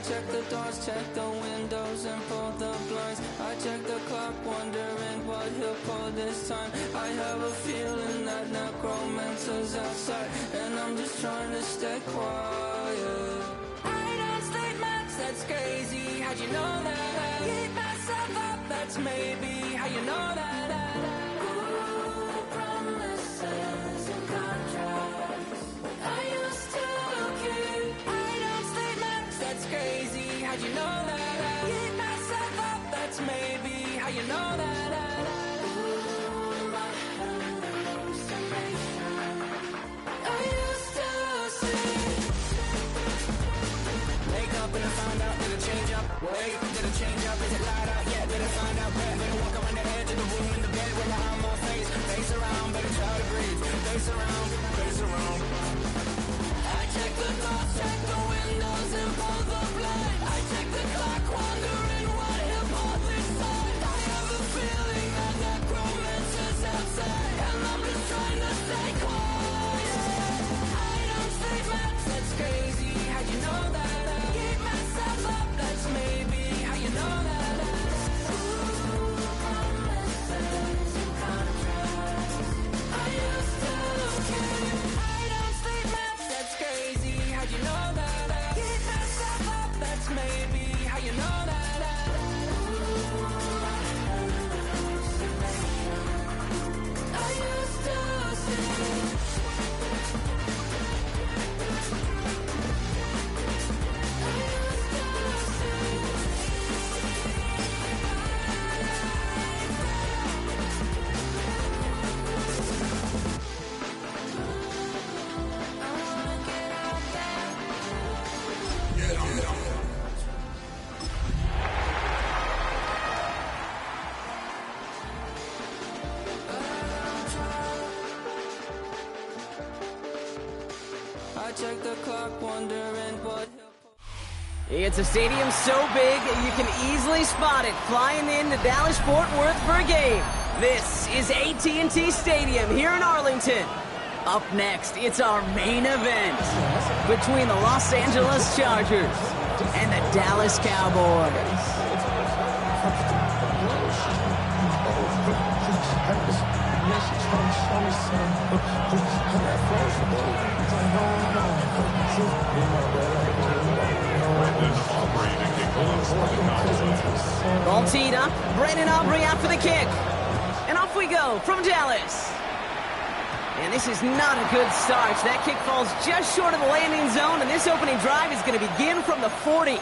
check the doors, check the windows, and pull the blinds. I check the clock, wondering what he'll pull this time. I have a feeling that necromancer's outside, and I'm just trying to stay quiet. I don't sleep much, that's crazy. How'd you know that? Keep myself up, that's maybe how you know that. Ooh, promises and contracts. I used to keep. I don't sleep much, that's crazy. How'd you know that? Keep myself up, that's maybe how you know that. Ooh, my hallucination. I used to see. Wake up and I found out, did it change up? Wait, did it change up? Is it light out? Yeah, did it find out? Better walk around the edge of the room in the bed with my arm on my face. Face around, better try to breathe. Face around, face around. I check the doors, check the windows, and pull the blinds. I check the clock, wondering what he'll pull this time. I have a feeling that necromancer's outside, and I'm just trying to stay quiet. I don't sleep much, that's crazy. How'd you know that? Keep myself up, that's maybe how you know that. Ooh, promises and contracts. I used to keep. I don't sleep much, that's crazy. How'd you know that? Keep myself up, that's maybe how you know that. Ooh, my hallucination. I used to see. I check the clock, wondering what It's a stadium so big you can easily spot it flying into Dallas-Fort Worth for a game. This is AT&T Stadium here in Arlington. Up next, it's our main event between the Los Angeles Chargers and the Dallas Cowboys. Ball teed up, Brandon Aubrey out for the kick. And off we go from Dallas. And this is not a good start. That kick falls just short of the landing zone, and this opening drive is going to begin from the 40.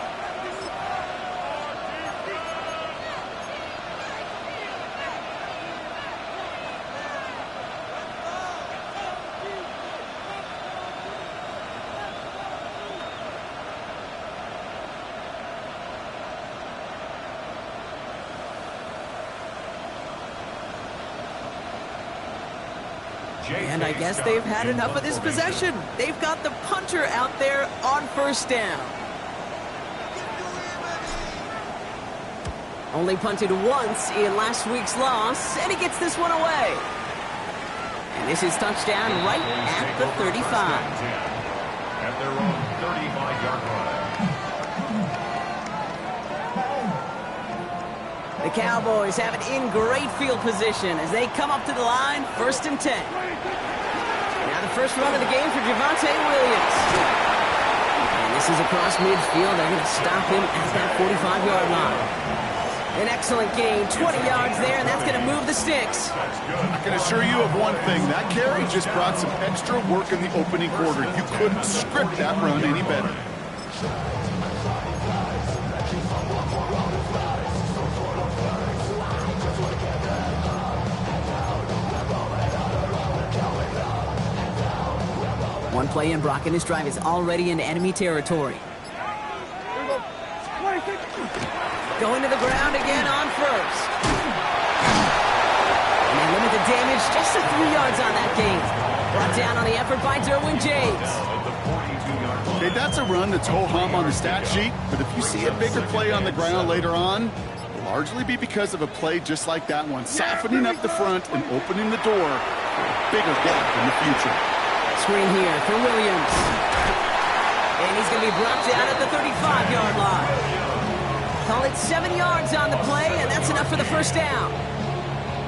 And I guess they've had enough of this possession. They've got the punter out there on first down. Only punted once in last week's loss, and he gets this one away. And this is touchdown right at the 35. At their own 35-yard line. The Cowboys have it in great field position as they come up to the line, 1st and 10. Now the first run of the game for Javonte Williams. And this is across midfield. They're going to stop him at that 45-yard line. An excellent gain, 20 yards there, and that's going to move the sticks. I can assure you of one thing. That carry just brought some extra work in the opening quarter. You couldn't script that run any better. One play in, Brock, and this drive is already into enemy territory. Going to the ground again on first. And they limit the damage just to 3 yards on that gain. Brought down on the effort by Derwin James. Okay, that's a run that's ho-hum on the stat sheet, but if you see a bigger play on the ground later on, it'll largely be because of a play just like that one, softening up the front and opening the door for a bigger gap in the future. Screen here for Williams. And he's going to be brought down at the 35-yard line. Call it 7 yards on the play, and that's enough for the first down.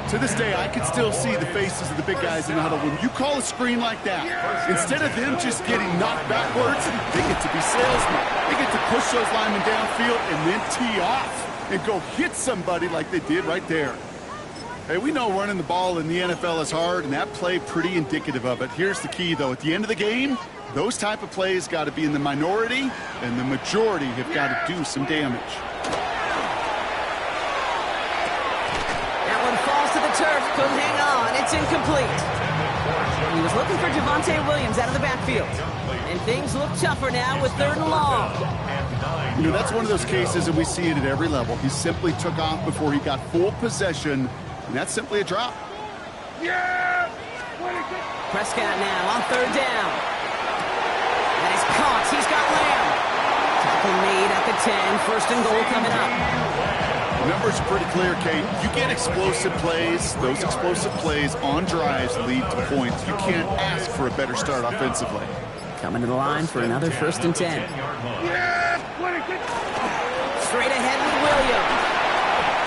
To this day, I can still see the faces of the big guys in the huddle. When you call a screen like that, instead of them just getting knocked backwards, they get to be salesmen. They get to push those linemen downfield and then tee off and go hit somebody like they did right there. Hey, we know running the ball in the NFL is hard, and that play pretty indicative of it. Here's the key, though. At the end of the game, those type of plays got to be in the minority, and the majority have got to do some damage. That one falls to the turf. Couldn't hang on. It's incomplete. He was looking for Javonte Williams out of the backfield. And things look tougher now with 3rd and long. You know, that's one of those cases, and we see it at every level. He simply took off before he got full possession, and that's simply a drop. Prescott now on 3rd down. And he's caught. He's got Lamb. Tackle made at the 10. 1st and goal coming up. The numbers are pretty clear, Kate. You get explosive plays. Those explosive plays on drives lead to points. You can't ask for a better start offensively. Coming to the line for another 1st and 10. Straight ahead with Williams.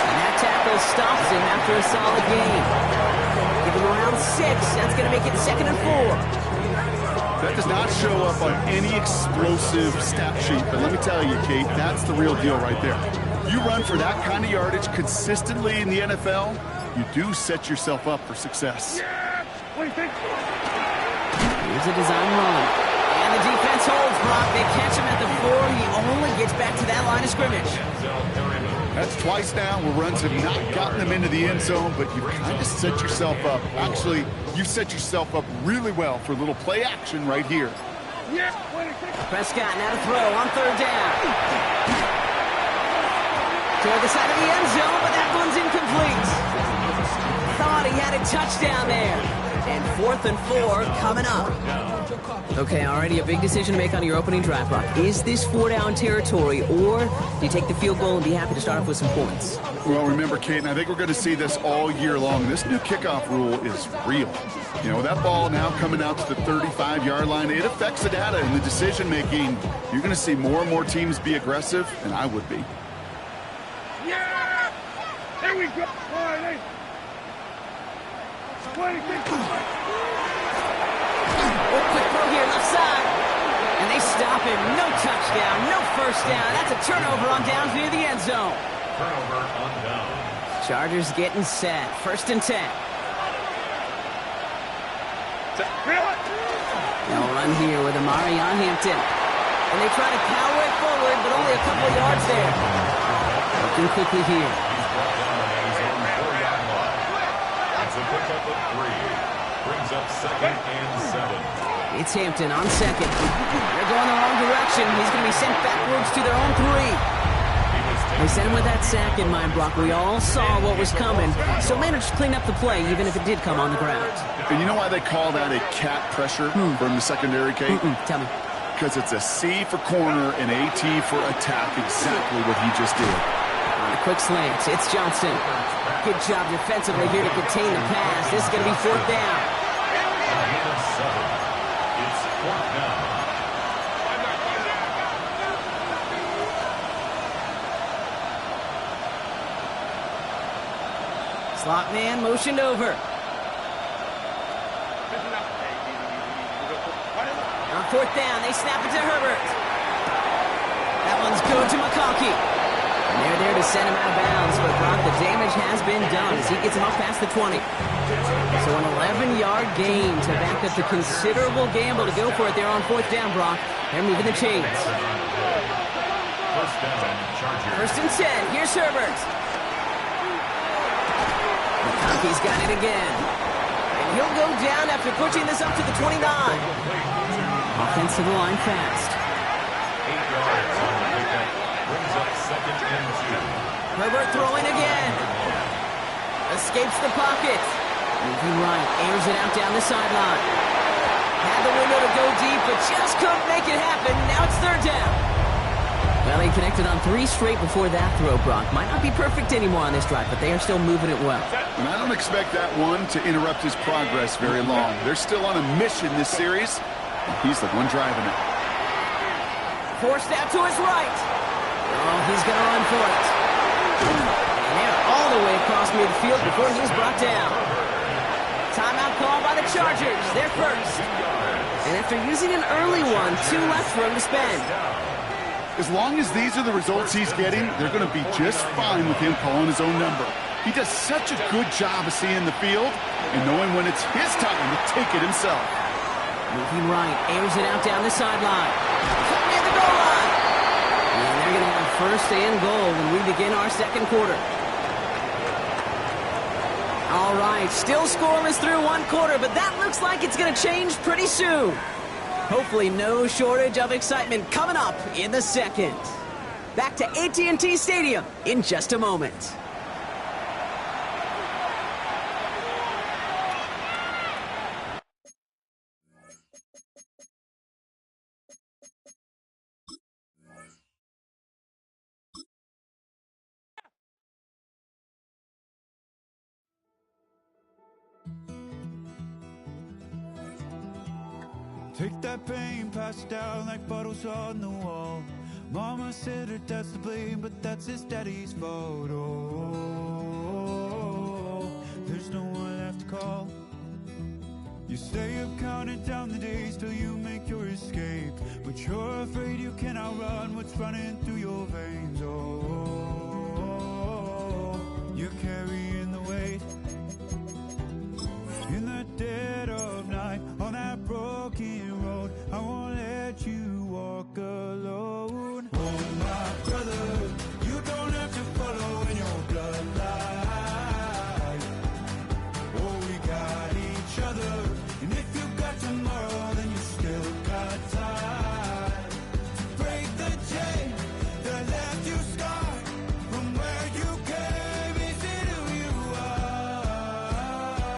And that tackle stops him after a solid gain. Give him around 6. That's going to make it 2nd and 4. That does not show up on any explosive stat sheet, but let me tell you, Kate, that's the real deal right there. You run for that kind of yardage consistently in the NFL, you do set yourself up for success. Here's a design run. And the defense holds, Brock. They catch him at the 4. He only gets back to that line of scrimmage. That's twice now where runs have not gotten them into the end zone, but you've kind of set yourself up. Actually, you've set yourself up really well for a little play action right here. Prescott now to throw on 3rd down. Toward the side of the end zone, but that one's incomplete. Thought he had a touchdown there. And 4th and 4 coming up. Okay, already a big decision to make on your opening drive, Brock. Is this 4-down territory, or do you take the field goal and be happy to start off with some points? Well, remember, Kate, and I think we're going to see this all year long. This new kickoff rule is real. You know, that ball now coming out to the 35-yard line, it affects the data and the decision-making. You're going to see more and more teams be aggressive, and I would be. Yeah! Here we go! Quick throw here, left side. And they stop him. No touchdown, no 1st down. That's a turnover on downs near the end zone. Turnover on down. Chargers getting set. 1st and 10. They'll run here with Amari on Hampton. And they try to power it forward, but only a couple of yards there. Looking quickly here. Pickup of 3. Brings up 2nd and 7. It's Hampton on 2nd. They're going the wrong direction. He's going to be sent backwards to their own 3. They sent him with that sack in mind, Brock. We all saw what was coming. So managed to clean up the play, even if it did come on the ground. And you know why they call that a cat pressure from the secondary, Kate? Tell me. Because it's a C for corner and a T for attack, exactly what he just did. On a quick slant, it's Johnson. Good job defensively here to contain the pass. This is going to be 4th down. It's 4th down. Slot man motioned over. On 4th down, they snap it to Herbert. That one's good to McConkey. And they're there to send him out of bounds, but Brock, the damage has been done as he gets him up past the 20. So an 11-yard gain to back up the considerable gamble to go for it there on 4th down, Brock. They're moving the chains. 1st down, Chargers. 1st and 10. Here's Herbert. McConkey's got it again. And he'll go down after pushing this up to the 29. Offensive line fast. 8 yards on the pickup. Brings up 2nd and 2. Herbert throwing again. Escapes the pocket. Moving right, airs it out down the sideline. Had the window to go deep, but just couldn't make it happen. Now it's 3rd down. Well, they connected on 3 straight before that throw, Brock. Might not be perfect anymore on this drive, but they are still moving it well. And I don't expect that one to interrupt his progress very long. They're still on a mission this series. He's the one driving it. Forced out to his right. Oh, he's going to run for it. And they're all the way across midfield before he's brought down. Timeout call by the Chargers. They're first. And after using an early one, 2 left for him to spend. As long as these are the results he's getting, they're going to be just fine with him calling his own number. He does such a good job of seeing the field and knowing when it's his time to take it himself. Moving right, airs it out down the sideline. Cutting at the goal line. And they're going to have first and goal when we begin our second quarter. All right, still scoreless through 1 quarter, but that looks like it's going to change pretty soon. Hopefully no shortage of excitement coming up in the second. Back to AT&T Stadium in just a moment. Take that pain, pass it down like bottles on the wall. Mama said her dad's to blame, but that's his daddy's fault. Oh, there's no one left to call. You stay up counting down the days till you make your escape, but you're afraid you cannot run what's running through your veins. Oh,